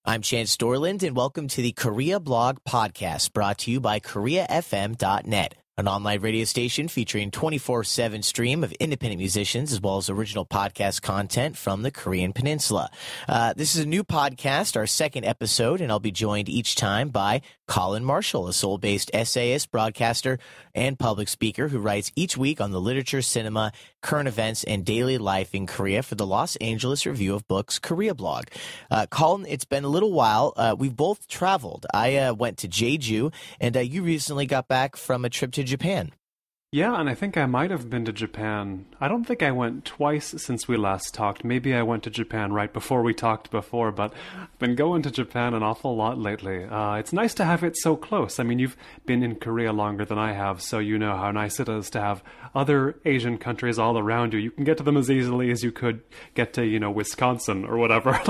I'm Chance Dorland, and welcome to the Korea Blog Podcast, brought to you by KoreaFM.net, an online radio station featuring 24/7 stream of independent musicians as well as original podcast content from the Korean Peninsula. This is a new podcast, our second episode, and I'll be joined each time by Colin Marshall, a Seoul-based essayist, broadcaster, and public speaker who writes each week on the literature, cinema, current events, and daily life in Korea for the Los Angeles Review of Books Korea blog. Colin, it's been a little while. We've both traveled. I went to Jeju, and you recently got back from a trip to Japan. Yeah, and I think I might have been to Japan. I don't think I went twice since we last talked. Maybe I went to Japan right before we talked before, but I've been going to Japan an awful lot lately. It's nice to have it so close. I mean, you've been in Korea longer than I have, so you know how nice it is to have other Asian countries all around you. You can get to them as easily as you could get to, Wisconsin or whatever.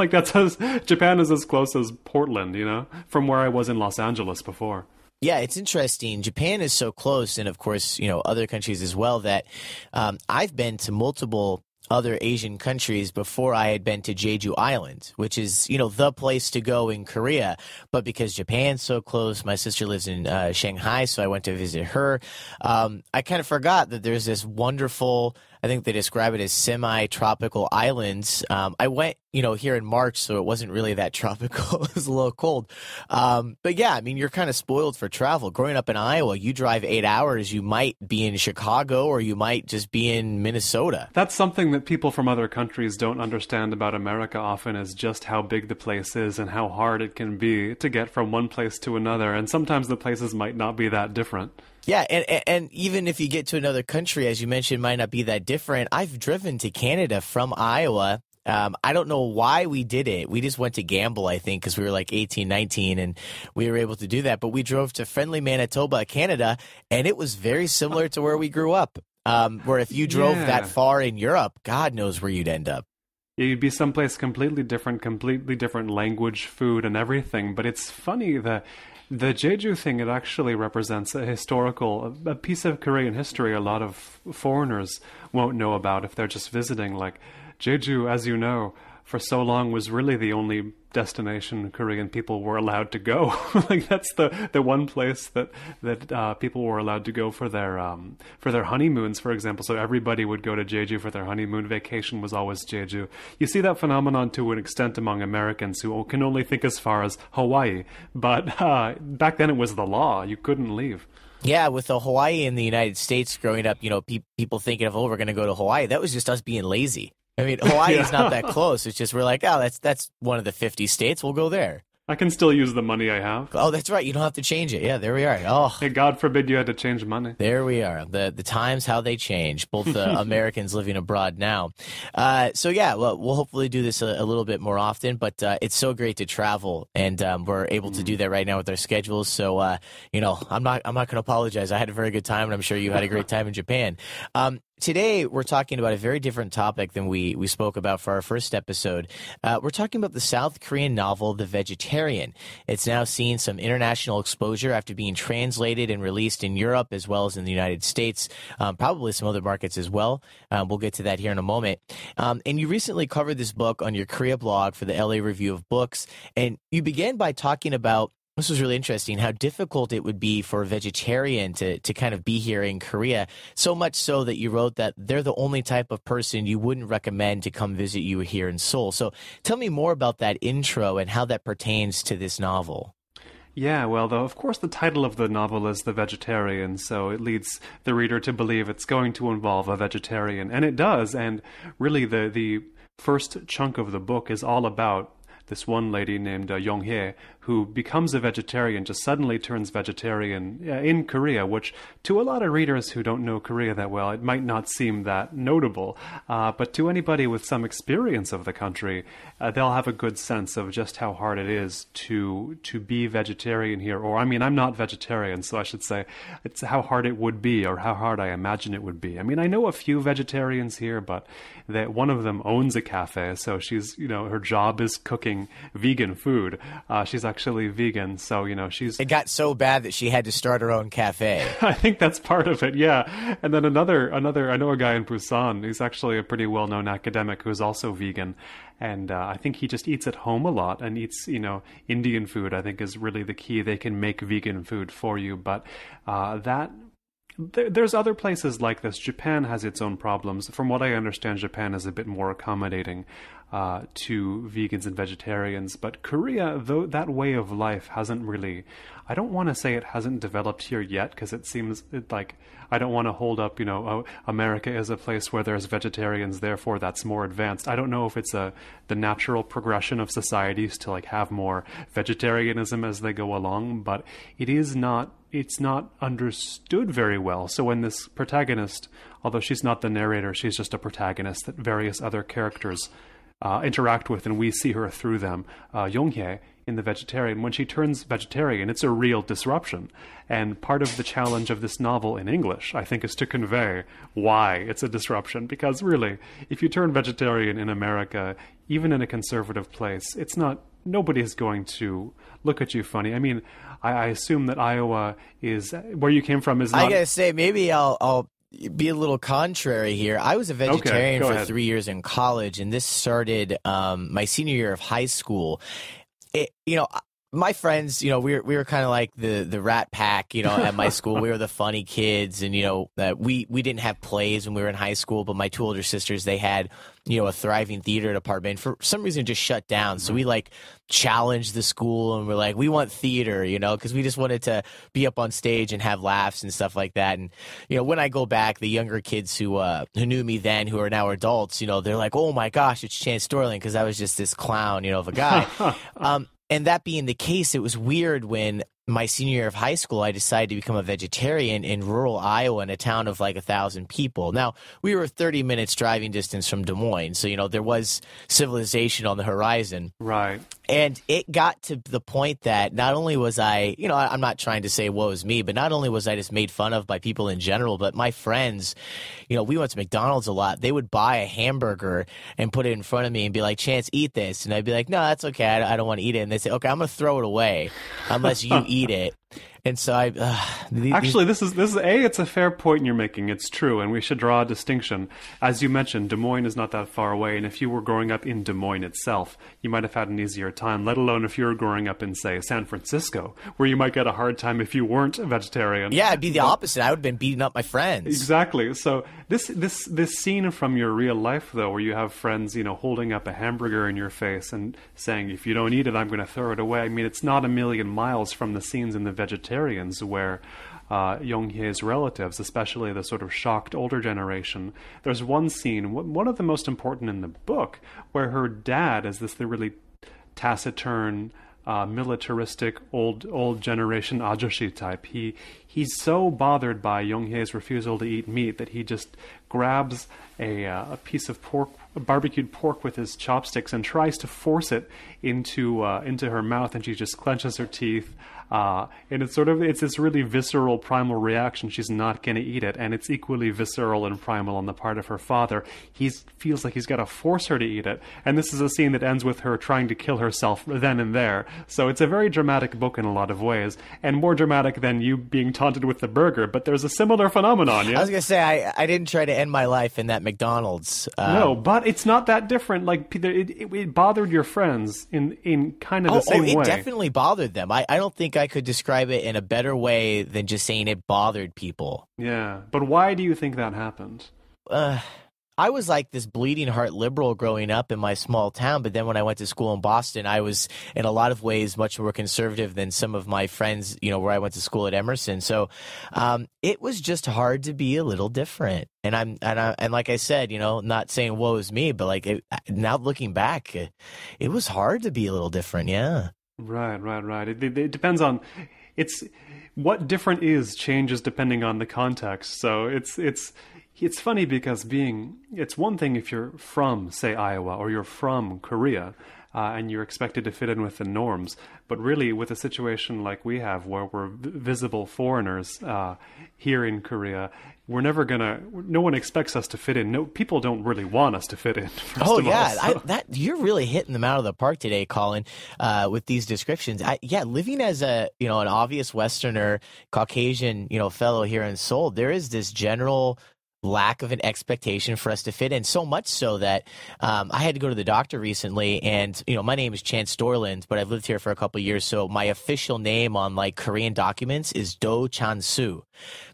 Japan is as close as Portland, from where I was in Los Angeles before. Yeah, it's interesting. Japan is so close, and of course, other countries as well, that I've been to multiple other Asian countries before I had been to Jeju Island, which is, the place to go in Korea. But because Japan's so close, my sister lives in Shanghai, so I went to visit her. I kind of forgot that there's this wonderful, I think they describe it as semi-tropical islands. I went, here in March, so it wasn't really that tropical. It was a little cold. But yeah, I mean, you're kind of spoiled for travel. Growing up in Iowa, you drive 8 hours, you might be in Chicago or you might just be in Minnesota. That's something that people from other countries don't understand about America often, is just how big the place is and how hard it can be to get from one place to another. And sometimes the places might not be that different. Yeah, and even if you get to another country, as you mentioned, might not be that different. I've driven to Canada from Iowa. I don't know why we did it. We just went to gamble, I think, because we were like 18, 19, and we were able to do that. But we drove to friendly Manitoba, Canada, and it was very similar to where we grew up, where if you drove that far in Europe, God knows where you'd end up. Yeah, you'd be someplace completely different language, food, and everything. But it's funny that the Jeju thing, it actually represents a piece of Korean history a lot of foreigners won't know about if they're just visiting. Like, Jeju, as you know, for so long was really the only destination Korean people were allowed to go. That's the one place that people were allowed to go for their honeymoons, for example. So everybody would go to Jeju for their honeymoon. Vacation was always Jeju. You see that phenomenon to an extent among Americans who can only think as far as Hawaii. But back then it was the law. You couldn't leave. Yeah, with the Hawaii in the United States growing up, people thinking of, we're going to go to Hawaii. That was just us being lazy. I mean, Hawaii's not that close. It's just we're like, that's one of the 50 states. We'll go there. I can still use the money I have. Oh, that's right. You don't have to change it. Yeah, there we are. Oh, hey, God forbid you had to change money. There we are. The times, how they change, both Americans living abroad now. So yeah, well, we'll hopefully do this a little bit more often, but it's so great to travel, and we're able to do that right now with our schedules. So, I'm not going to apologize. I had a very good time, and I'm sure you had a great time in Japan. Today, we're talking about a very different topic than we spoke about for our first episode. We're talking about the South Korean novel, The Vegetarian. It's now seen some international exposure after being translated and released in Europe as well as in the United States, probably some other markets as well. We'll get to that here in a moment. And you recently covered this book on your Korea blog for the LA Review of Books, and you began by talking about, this was really interesting, how difficult it would be for a vegetarian to kind of be here in Korea, so much so that you wrote that they're the only type of person you wouldn't recommend to come visit you here in Seoul. So tell me more about that intro and how that pertains to this novel. Yeah, well, of course, the title of the novel is The Vegetarian, so it leads the reader to believe it's going to involve a vegetarian, and it does, and really the first chunk of the book is all about this one lady named Yong-hye, who becomes a vegetarian, just suddenly turns vegetarian in Korea, which to a lot of readers who don't know Korea that well, it might not seem that notable. But to anybody with some experience of the country, they'll have a good sense of just how hard it is to be vegetarian here. Or, I mean, I'm not vegetarian, so I should say it's how hard it would be, or how hard I imagine it would be. I mean, I know a few vegetarians here, but that one of them owns a cafe, so she's, her job is cooking making vegan food. She's actually vegan, so she's. It got so bad that she had to start her own cafe. I think that's part of it, yeah. And then another. I know a guy in Busan. He's actually a pretty well-known academic who's also vegan, and I think he just eats at home a lot and eats, Indian food. I think is really the key. They can make vegan food for you, but there's other places like this. Japan has its own problems. From what I understand, Japan is a bit more accommodating to vegans and vegetarians. But Korea, though, that way of life hasn't really... I don't want to say it hasn't developed here yet, because it seems like I don't want to hold up, America is a place where there's vegetarians, therefore that's more advanced. I don't know if it's the natural progression of societies to have more vegetarianism as they go along, but it's not understood very well. So when this protagonist, although she's not the narrator, she's just a protagonist that various other characters interact with, and we see her through them. Yonghye, in The Vegetarian, when she turns vegetarian, it's a real disruption. And part of the challenge of this novel in English, I think, is to convey why it's a disruption. Because really, if you turn vegetarian in America, even in a conservative place, nobody's going to look at you funny. I mean, I assume that Iowa is where you came from is not... I gotta say, maybe I'll be a little contrary here. I was a vegetarian for 3 years in college, and this started my senior year of high school. My friends, we were kind of like the rat pack, at my school. We were the funny kids, and we didn't have plays when we were in high school. But my two older sisters, they had a thriving theater department. For some reason, it just shut down. So we challenged the school, and we're like, we want theater, because we just wanted to be up on stage and have laughs and stuff like that. And when I go back, the younger kids who knew me then, who are now adults, they're like, oh my gosh, it's Chance Sterling, because I was just this clown, of a guy. And that being the case, it was weird when my senior year of high school, I decided to become a vegetarian in rural Iowa in a town of 1,000 people. Now, we were 30 minutes driving distance from Des Moines, so, there was civilization on the horizon. Right. And it got to the point that not only was I, I'm not trying to say woe is me, but not only was I just made fun of by people in general, but my friends, we went to McDonald's a lot. They would buy a hamburger and put it in front of me and be like, Chance, eat this. And I'd be like, no, that's okay. I don't want to eat it. And they say, okay, I'm going to throw it away unless you eat it. And so actually, this is it's a fair point you're making. It's true, and we should draw a distinction. As you mentioned, Des Moines is not that far away, and if you were growing up in Des Moines itself, you might have had an easier time, let alone if you were growing up in, say, San Francisco, where you might get a hard time if you weren't a vegetarian. Yeah, it'd be the opposite. I would have been beating up my friends. Exactly. So this scene from your real life, though, where you have friends, holding up a hamburger in your face and saying, if you don't eat it, I'm going to throw it away. I mean, it's not a million miles from the scenes in The Vegetarians where Yonghye's relatives, especially the sort of shocked older generation, there's one scene, one of the most important in the book, where her dad is the really taciturn, militaristic, old generation ajoshi type. He's so bothered by Yonghye's refusal to eat meat that he just grabs a piece of pork, barbecued pork, with his chopsticks and tries to force it into her mouth, and she just clenches her teeth. And it's this really visceral, primal reaction. She's not going to eat it, and it's equally visceral and primal on the part of her father. He feels like he's got to force her to eat it, and this is a scene that ends with her trying to kill herself then and there. So it's a very dramatic book in a lot of ways, and more dramatic than you being taunted with the burger, but there's a similar phenomenon, yeah? I was going to say, I didn't try to end my life in that McDonald's. No, but it's not that different. It bothered your friends in kind of the same way. It definitely bothered them. I don't think I could describe it in a better way than just saying it bothered people. Yeah, but why do you think that happened? I was like this bleeding heart liberal growing up in my small town, but then when I went to school in Boston, I was in a lot of ways much more conservative than some of my friends, where I went to school at Emerson. So it was just hard to be a little different. And like I said, not saying woe is me, but now looking back, it was hard to be a little different. Yeah. Right. It depends on what different is changes depending on the context. So it's funny because it's one thing if you're from, say, Iowa, or you're from Korea, and you're expected to fit in with the norms. But really, with a situation like we have, where we're visible foreigners here in Korea, we're never gonna. No one expects us to fit in. No, people don't really want us to fit in. Oh yeah, you're really hitting them out of the park today, Colin, with these descriptions. Living as an obvious Westerner, Caucasian, fellow here in Seoul, there is this general lack of an expectation for us to fit in, so much so that I had to go to the doctor recently, and my name is Chance Dorland, but I've lived here for a couple of years, so my official name on like Korean documents is Do Chan-soo,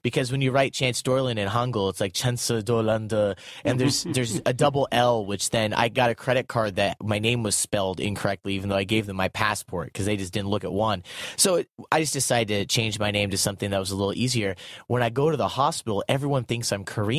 because when you write Chance Dorland in Hangul, it's like Chance Dorland, and there's a double L, which then I got a credit card that my name was spelled incorrectly, even though I gave them my passport because they just didn't look at one. So I just decided to change my name to something that was a little easier. When I go to the hospital, everyone thinks I'm Korean,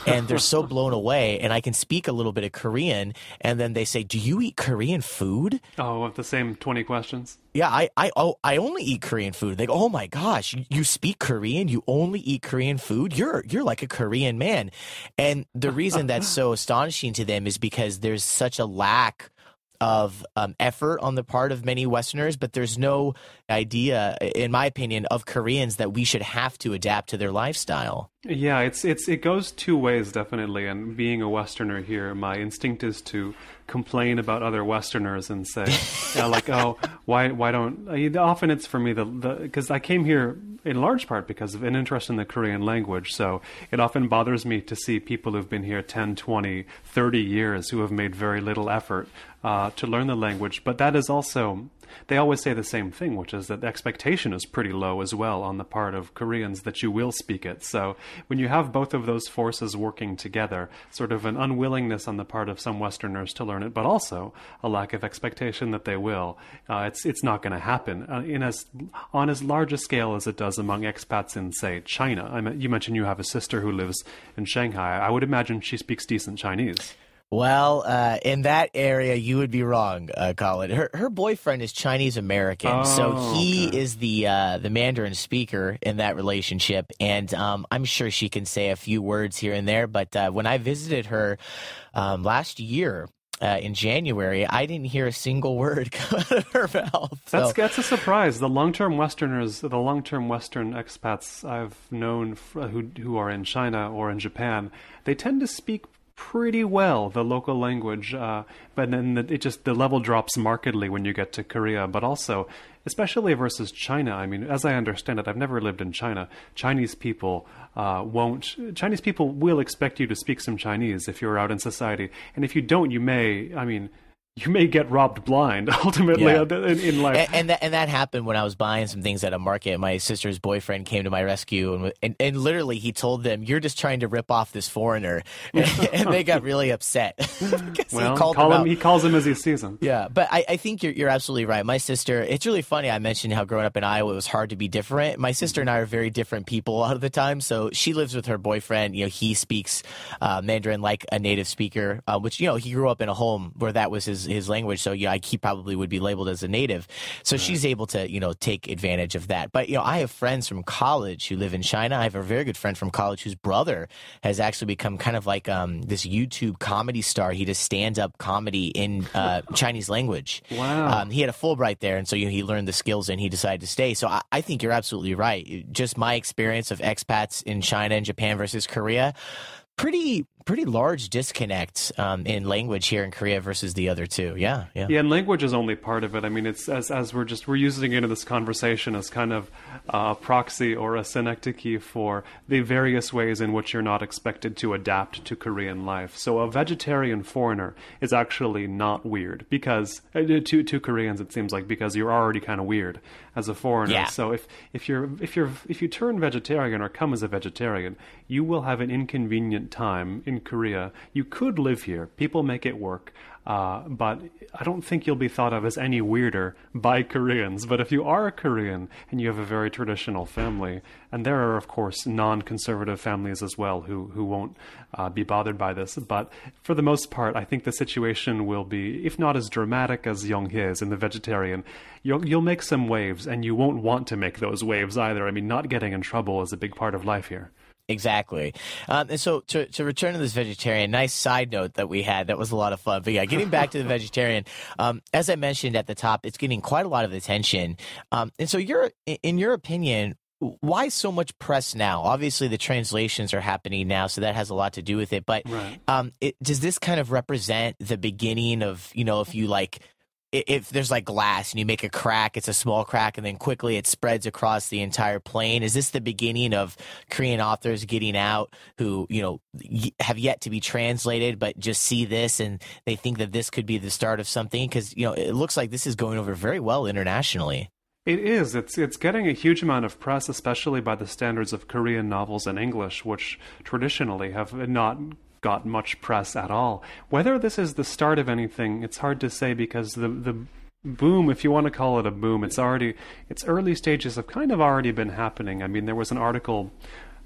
and they're so blown away, and I can speak a little bit of Korean, and then they say, "Do you eat Korean food?" Oh, the same 20 questions. Yeah, I only eat Korean food. They go, "Oh my gosh, you speak Korean? You only eat Korean food? You're like a Korean man." And the reason that's so astonishing to them is because there's such a lack of effort on the part of many Westerners, but there's no idea, in my opinion, of Koreans that we should have to adapt to their lifestyle. Yeah, it goes two ways, definitely. And being a Westerner here, my instinct is to complain about other Westerners and say, oh, why don't? Often it's for me because I came here in large part because of an interest in the Korean language. So it often bothers me to see people who've been here 10, 20, 30 years who have made very little effort to learn the language. But that is also, they always say the same thing, which is that the expectation is pretty low as well on the part of Koreans that you will speak it. So when you have both of those forces working together, sort of an unwillingness on the part of some Westerners to learn it, but also a lack of expectation that they will, it's not going to happen on as large a scale as it does among expats in, say, China. You mentioned you have a sister who lives in Shanghai. I would imagine she speaks decent Chinese. Well, in that area, you would be wrong, Colin. Her boyfriend is Chinese American, so he is the Mandarin speaker in that relationship, and I'm sure she can say a few words here and there. But when I visited her last year, in January, I didn't hear a single word come out of her mouth. That's a surprise. The long-term Westerners, the long-term Western expats I've known who are in China or in Japan, they tend to speak pretty well the local language, but then the level drops markedly when you get to Korea. But also, especially versus China, I mean, as I understand it, I've never lived in China. Chinese people will expect you to speak some Chinese if you're out in society, and if you don't, you may get robbed blind ultimately in life. And that happened when I was buying some things at a market. My sister's boyfriend came to my rescue, and literally he told them, "You're just trying to rip off this foreigner," and they got really upset. Well, he calls him as he sees him. Yeah, but I think you're absolutely right. My sister, it's really funny. I mentioned how growing up in Iowa it was hard to be different. My sister and I are very different people a lot of the time. So she lives with her boyfriend. He speaks Mandarin like a native speaker, which he grew up in a home where that was his language, so he probably would be labeled as a native. So she's able to take advantage of that. But I have friends from college who live in China. I have a very good friend from college whose brother has actually become kind of like this YouTube comedy star. He does stand-up comedy in Chinese language. Wow. He had a Fulbright there, and so he learned the skills and he decided to stay. So I think you're absolutely right. Just my experience of expats in China and Japan versus Korea, pretty large disconnect in language here in Korea versus the other two. Yeah, and language is only part of it. I mean, it's as we're using it in this conversation as kind of a proxy or a synecdoche for the various ways in which you're not expected to adapt to Korean life. So a vegetarian foreigner is actually not weird because to Koreans it seems like, because you're already kind of weird as a foreigner. Yeah. So if you turn vegetarian or come as a vegetarian, you will have an inconvenient time in Korea. You could live here. People make it work. But I don't think you'll be thought of as any weirder by Koreans. But if you are a Korean and you have a very traditional family, and there are, of course, non-conservative families as well who won't be bothered by this. But for the most part, I think the situation will be, if not as dramatic as Young-hee is in The Vegetarian, you'll make some waves, and you won't want to make those waves either. I mean, not getting in trouble is a big part of life here. Exactly. And so to return to this vegetarian, nice side note that we had, that was a lot of fun. But yeah, getting back to the vegetarian, as I mentioned at the top, it's getting quite a lot of attention. And so in your opinion, why so much press now? Obviously, the translations are happening now, so that has a lot to do with it. But Right. does this kind of represent the beginning of, if you like, if there's like glass and you make a crack, it's a small crack, and then quickly it spreads across the entire plane? Is this the beginning of Korean authors getting out who, have yet to be translated, but just see this and they think that this could be the start of something? Because, it looks like this is going over very well internationally. It is. It's getting a huge amount of press, especially by the standards of Korean novels in English, which traditionally have not got much press at all. Whether this is the start of anything, it's hard to say, because the boom, if you want to call it a boom, its early stages have kind of already been happening. I mean, there was an article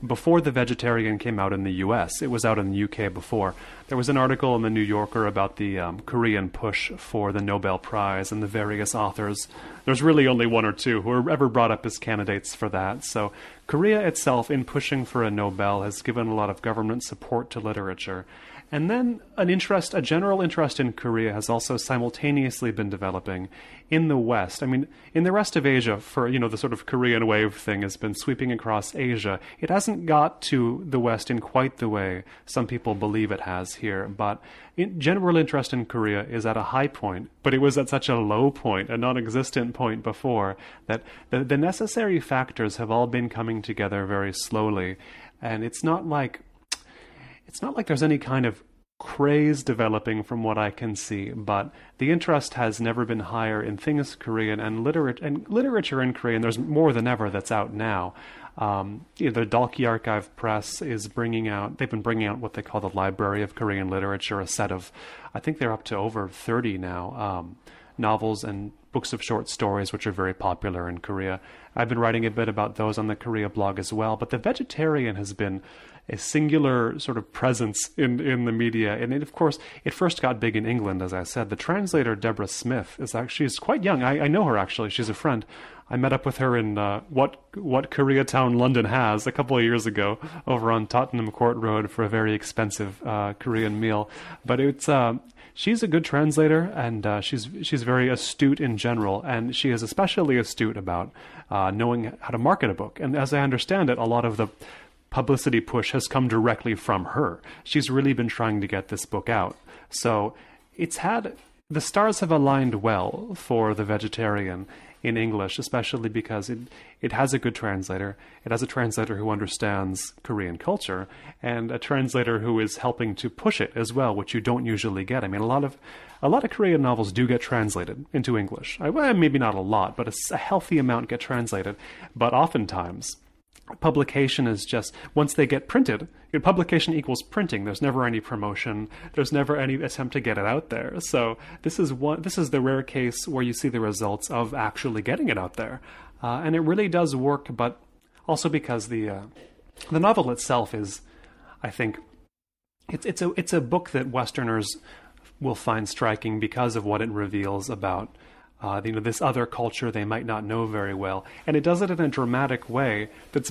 before The Vegetarian came out in the US. It was out in the UK before. There was an article in the New Yorker about the Korean push for the Nobel Prize and the various authors. There's really only one or two who were ever brought up as candidates for that. So Korea itself, in pushing for a Nobel, has given a lot of government support to literature. And then a general interest in Korea has also simultaneously been developing in the West. I mean, in the rest of Asia, the sort of Korean wave thing has been sweeping across Asia. It hasn't got to the West in quite the way some people believe it has here. But general interest in Korea is at a high point, but it was at such a low point, a non-existent point before, that the necessary factors have all been coming together very slowly. And it's not like there's any kind of craze developing from what I can see, but the interest has never been higher in things Korean, and literature in Korean. There's more than ever that's out now. The Dalkey Archive Press they've been bringing out what they call the Library of Korean Literature, a set of, I think they're up to over 30 now, novels and books of short stories, which are very popular in Korea. I've been writing a bit about those on the Korea blog as well, but The Vegetarian has been a singular sort of presence in the media. And of course, it first got big in England, as I said. The translator, Deborah Smith, she's quite young. I know her, actually. She's a friend. I met up with her in what Koreatown London has a couple of years ago over on Tottenham Court Road for a very expensive Korean meal. But she's a good translator, and she's very astute in general, and she is especially astute about knowing how to market a book. And as I understand it, a lot of the publicity push has come directly from her. She's really been trying to get this book out. So the stars have aligned well for The Vegetarian in English, especially because it has a good translator. It has a translator who understands Korean culture, and a translator who is helping to push it as well, which you don't usually get. I mean, a lot of Korean novels do get translated into English. Maybe not a lot, but a healthy amount get translated. But oftentimes, publication is just, once they get printed, publication equals printing. There's never any promotion. There's never any attempt to get it out there. So this is the rare case where you see the results of actually getting it out there. And it really does work, but also because the novel itself is, I think, it's a book that Westerners will find striking because of what it reveals about this other culture they might not know very well, and it does it in a dramatic way it's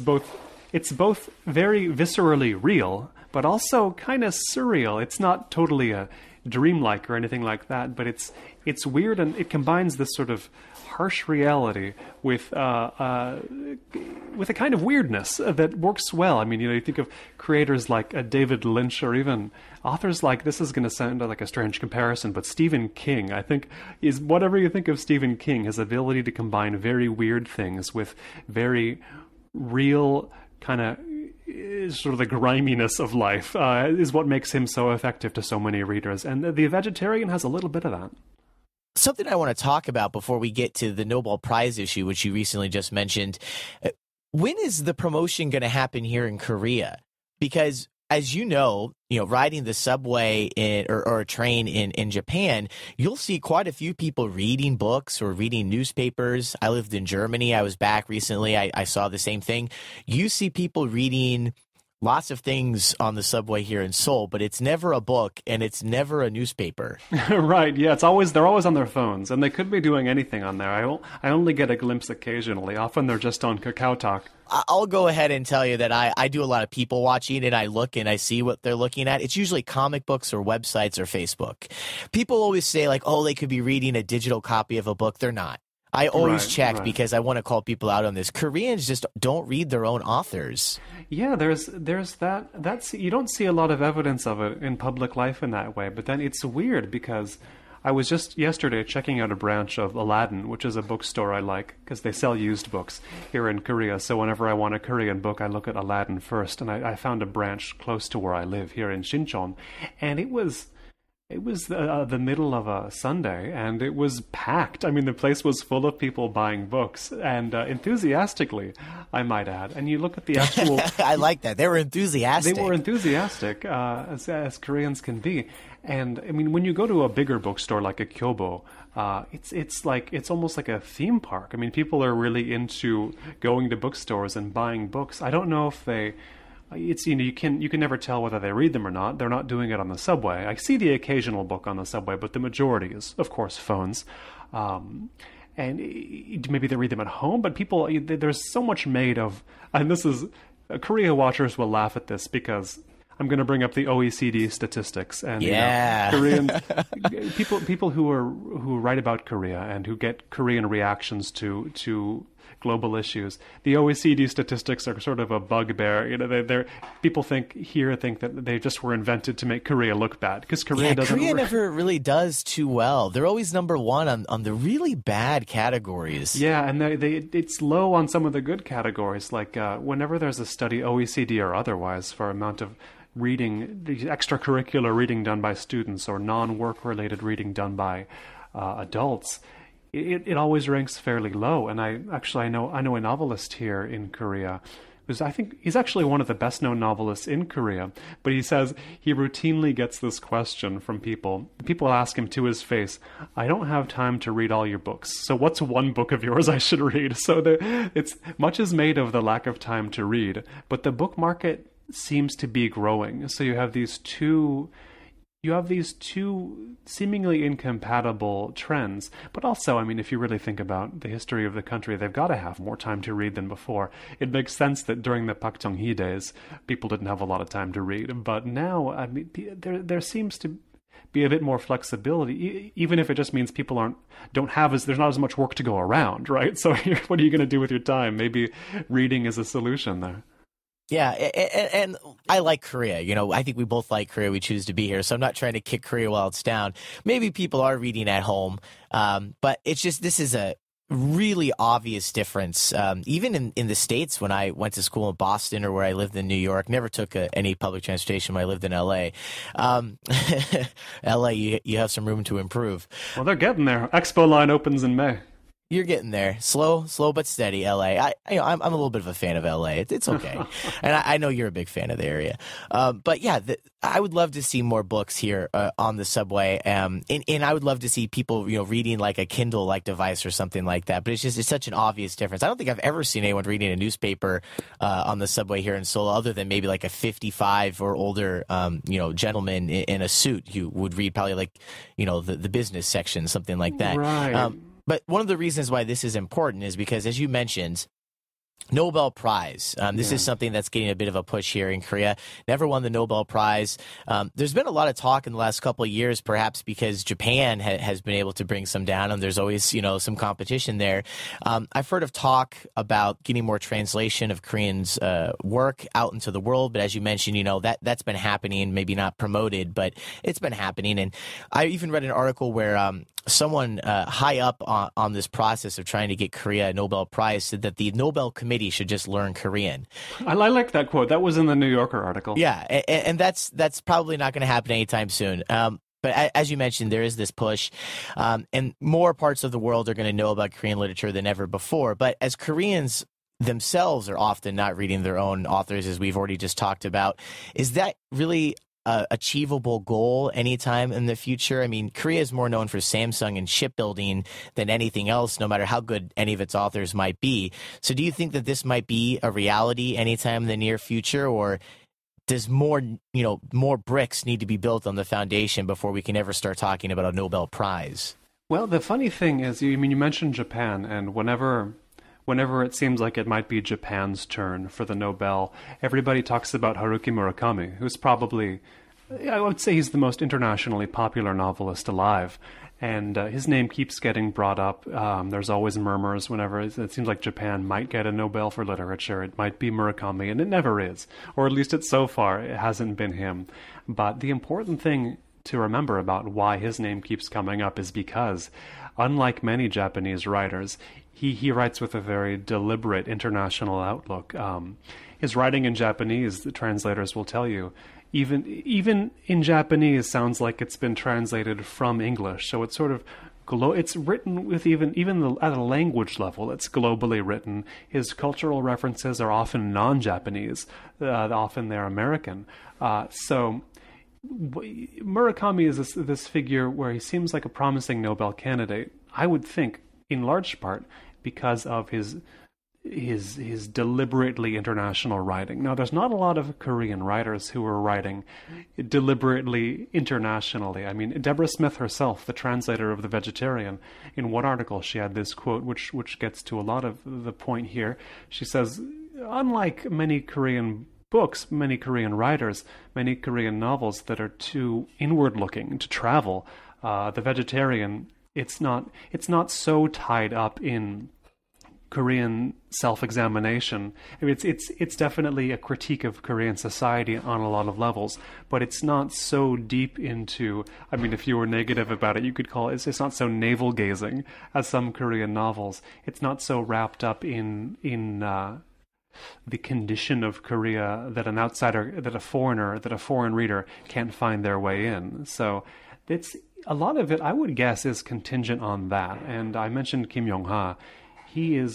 both very viscerally real, but also kind of surreal. It's not totally a dreamlike or anything like that, but it's weird, and it combines this sort of harsh reality with a kind of weirdness that works well. I mean, you think of creators like David Lynch, or even authors like, this is going to sound like a strange comparison, but Stephen King, I think, is, whatever you think of Stephen King, his ability to combine very weird things with very real kind of sort of the griminess of life is what makes him so effective to so many readers. And The Vegetarian has a little bit of that. Something I want to talk about before we get to the Nobel Prize issue, which you recently just mentioned. When is the promotion going to happen here in Korea? Because, as you know, riding the subway or a train in Japan, you'll see quite a few people reading books or reading newspapers. I lived in Germany. I was back recently. I saw the same thing. You see people reading lots of things on the subway here in Seoul, but it's never a book and it's never a newspaper. Right, yeah, they're always on their phones, and they could be doing anything on there. I only get a glimpse occasionally. Often they're just on Kakao Talk. I'll go ahead and tell you that I do a lot of people watching, and I look and I see what they're looking at. It's usually comic books or websites or Facebook. People always say, like, oh, they could be reading a digital copy of a book. They're not. I always check because I want to call people out on this. Koreans just don't read their own authors. Yeah, there's that's you don't see a lot of evidence of it in public life in that way. But then it's weird because I was just yesterday checking out a branch of Aladdin, which is a bookstore I like because they sell used books here in Korea. So whenever I want a Korean book, I look at Aladdin first, and I found a branch close to where I live here in Sinchon, and it was the middle of a Sunday, and it was packed. I mean, the place was full of people buying books, and enthusiastically, I might add. And you look at the actual... I like that. They were enthusiastic. They were enthusiastic, as Koreans can be. And, I mean, when you go to a bigger bookstore like a Kyobo, it's almost like a theme park. I mean, people are really into going to bookstores and buying books. I don't know if they... It's you can never tell whether they read them or not. They're not doing it on the subway. I see the occasional book on the subway, but the majority is, of course, phones. And maybe they read them at home, but people, there's so much made of, and this is, Korea watchers will laugh at this because I'm going to bring up the OECD statistics, and Korean people who write about Korea and who get Korean reactions to global issues. The OECD statistics are sort of a bugbear. You know, people think that they just were invented to make Korea look bad because Korea doesn't. Korea never really does too well. They're always number one on the really bad categories. Yeah, and it's low on some of the good categories. Like whenever there's a study, OECD or otherwise, for amount of reading, the extracurricular reading done by students or non-work related reading done by adults. It always ranks fairly low, and I know a novelist here in Korea who's, I think he's actually one of the best known novelists in Korea, but he says he routinely gets this question from people. People ask him to his face, "I don't have time to read all your books, so what's one book of yours I should read?" So it's much is made of the lack of time to read, but the book market seems to be growing. So you have these two seemingly incompatible trends. But also, I mean, if you really think about the history of the country, they've got to have more time to read than before. It makes sense that during the Park Chung-hee days, people didn't have a lot of time to read. But now, I mean, there seems to be a bit more flexibility, even if it just means people there's not as much work to go around, right? So what are you going to do with your time? Maybe reading is a solution there. Yeah, and I like Korea. You know, I think we both like Korea. We choose to be here. So I'm not trying to kick Korea while it's down. Maybe people are reading at home, but it's just this is a really obvious difference. Even in the States, when I went to school in Boston or where I lived in New York, never took any public transportation when I lived in L.A. L.A., you have some room to improve. Well, they're getting there. Expo line opens in May. You're getting there, slow but steady. LA, I'm a little bit of a fan of LA. It's okay, and I know you're a big fan of the area. But yeah, I would love to see more books here on the subway, and I would love to see people, reading like a Kindle-like device or something like that. But it's such an obvious difference. I don't think I've ever seen anyone reading a newspaper on the subway here in Seoul, other than maybe like a 55 or older, gentleman in a suit who would read probably like, the business section, something like that. Right. But one of the reasons why this is important is because, as you mentioned, Nobel Prize. This is something that's getting a bit of a push here in Korea. Never won the Nobel Prize. There's been a lot of talk in the last couple of years, perhaps because Japan has been able to bring some down, and there's always, some competition there. I've heard of talk about getting more translation of Koreans' work out into the world, but as you mentioned, that's been happening, maybe not promoted, but it's been happening. And I even read an article where someone high up on this process of trying to get Korea a Nobel Prize said that the Nobel Committee should just learn Korean. I like that quote. That was in the New Yorker article. Yeah, and that's probably not going to happen anytime soon. But as you mentioned, there is this push, and more parts of the world are going to know about Korean literature than ever before. But as Koreans themselves are often not reading their own authors, as we've already just talked about, is that really achievable goal anytime in the future? I mean, Korea is more known for Samsung and shipbuilding than anything else, no matter how good any of its authors might be. So do you think that this might be a reality anytime in the near future, or does more bricks need to be built on the foundation before we can ever start talking about a Nobel Prize? Well, the funny thing is, you mentioned Japan, and whenever it seems like it might be Japan's turn for the Nobel, everybody talks about Haruki Murakami, who's probably, I would say he's the most internationally popular novelist alive. And his name keeps getting brought up. There's always murmurs whenever it seems like Japan might get a Nobel for literature. It might be Murakami, and it never is. Or at least so far, it hasn't been him. But the important thing to remember about why his name keeps coming up is because, unlike many Japanese writers, he writes with a very deliberate international outlook. His writing in Japanese, the translators will tell you, even in Japanese sounds like it's been translated from English. So it's sort of it's written with at a language level. It's globally written. His cultural references are often non-Japanese. Often they're American. So Murakami is this figure where he seems like a promising Nobel candidate. I would think, in large part, because of his deliberately international writing. Now, there's not a lot of Korean writers who are writing deliberately internationally. I mean, Deborah Smith herself, the translator of The Vegetarian, in one article she had this quote, which gets to a lot of the point here. She says, unlike many Korean books, many Korean writers, many Korean novels that are too inward-looking to travel, The Vegetarian, it's not so tied up in Korean self-examination. I mean, it's definitely a critique of Korean society on a lot of levels, but it's not so deep into, I mean, if you were negative about it, you could call it, it's not so navel-gazing as some Korean novels. It's not so wrapped up in the condition of Korea that an outsider, that a foreign reader can't find their way in. So it's a lot of it, I would guess, is contingent on that. And I mentioned Kim Yong-ha. I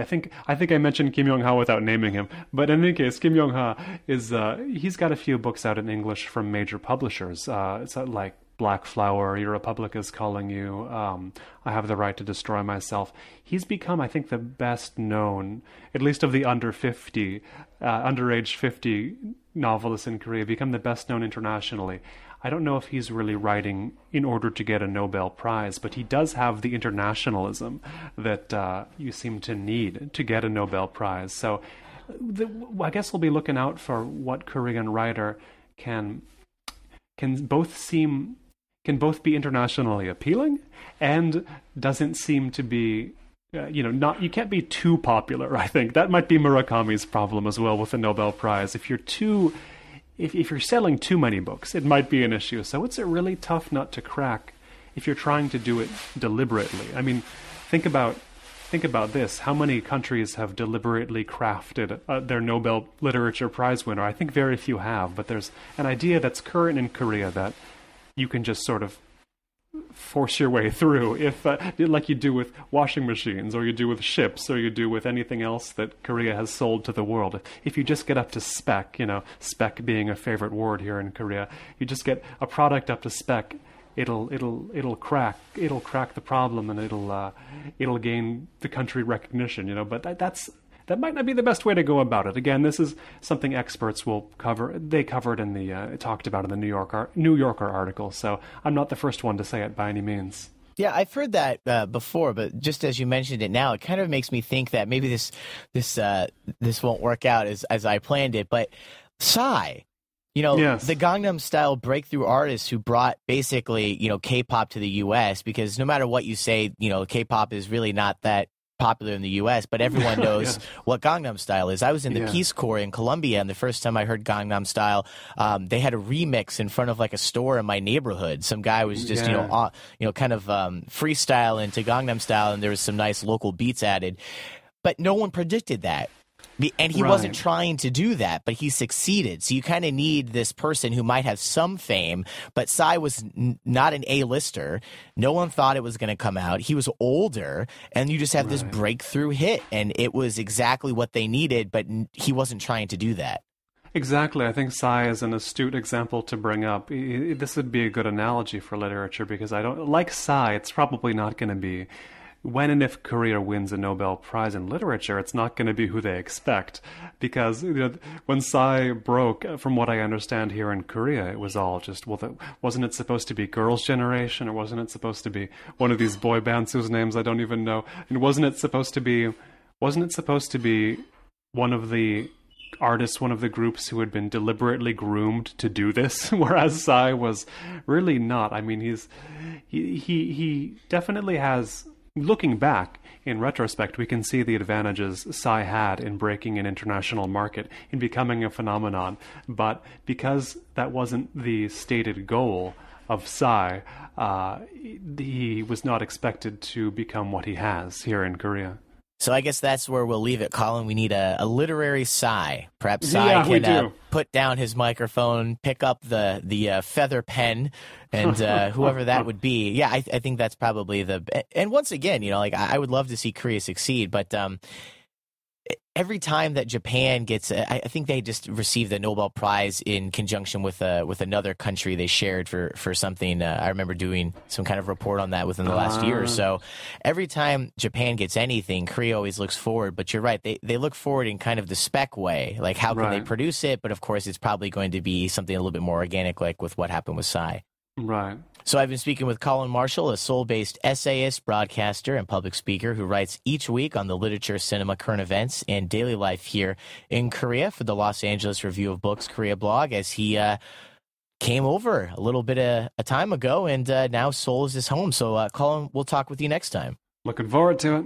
think I mentioned Kim Yong-ha without naming him, but in any case, Kim Yong-ha is he's got a few books out in English from major publishers. It's like Black Flower, Your Republic is Calling You, I Have the Right to Destroy Myself. He's become, I think, the best known, at least of the underage 50 novelists in Korea, become the best known internationally. I don't know if he's really writing in order to get a Nobel Prize, but he does have the internationalism that you seem to need to get a Nobel Prize. So I guess we'll be looking out for what Korean writer can both be internationally appealing and doesn't seem to be you can't be too popular. I think that might be Murakami's problem as well with the Nobel Prize. If you're selling too many books, it might be an issue. So it's a really tough nut to crack if you're trying to do it deliberately. I mean, think about this. How many countries have deliberately crafted their Nobel Literature Prize winner? I think very few have, but there's an idea that's current in Korea that you can just sort of force your way through, if like you do with washing machines, or you do with ships, or you do with anything else that Korea has sold to the world. If you just get up to spec, spec being a favorite word here in Korea, you just get a product up to spec, it'll crack the problem, and it'll gain the country recognition, but that might not be the best way to go about it. Again, this is something experts will cover. They covered talked about in the New Yorker article. So I'm not the first one to say it by any means. Yeah, I've heard that before, but just as you mentioned it now, it kind of makes me think that maybe this won't work out as I planned it. But Psy, yes. The Gangnam Style breakthrough artists who brought basically K-pop to the U.S. because no matter what you say, K-pop is really not that popular in the U.S., but everyone knows what Gangnam Style is. I was in the Peace Corps in Colombia, and the first time I heard Gangnam Style, they had a remix in front of like a store in my neighborhood. Some guy was just kind of freestyling to Gangnam Style, and there was some nice local beats added. But no one predicted that. And he wasn't trying to do that, but he succeeded. So you kind of need this person who might have some fame, but Psy was not an A-lister. No one thought it was going to come out. He was older, and you just have this breakthrough hit, and it was exactly what they needed, but he wasn't trying to do that. Exactly. I think Psy is an astute example to bring up. This would be a good analogy for literature, because like Psy, it's probably not going to be when and if Korea wins a Nobel Prize in literature, it's not going to be who they expect, because when Psy broke, from what I understand here in Korea, it was all just, well, wasn't it supposed to be Girls' Generation, or wasn't it supposed to be one of these boy bands whose names I don't even know, and wasn't it supposed to be one of the artists, one of the groups who had been deliberately groomed to do this, whereas Psy was really not. I mean, he definitely has. Looking back, in retrospect, we can see the advantages Psy had in breaking an international market, in becoming a phenomenon. But because that wasn't the stated goal of Psy, he was not expected to become what he has here in Korea. So I guess that's where we'll leave it, Colin. We need a literary Psy. Perhaps Psy can put down his microphone, pick up the feather pen, and whoever that would be. Yeah, I think that's probably and once again, like I would love to see Korea succeed, but every time that Japan gets, I think they just received the Nobel Prize in conjunction with another country they shared for something. I remember doing some kind of report on that within the last year or so. Every time Japan gets anything, Korea always looks forward. But you're right, they look forward in kind of the spec way, like how can they produce it? But of course, it's probably going to be something a little bit more organic, like with what happened with Psy. Right. So I've been speaking with Colin Marshall, a Seoul-based essayist, broadcaster, and public speaker who writes each week on the literature, cinema, current events, and daily life here in Korea for the Los Angeles Review of Books Korea blog, as he came over a little bit of a time ago, and now Seoul is his home. So, Colin, we'll talk with you next time. Looking forward to it.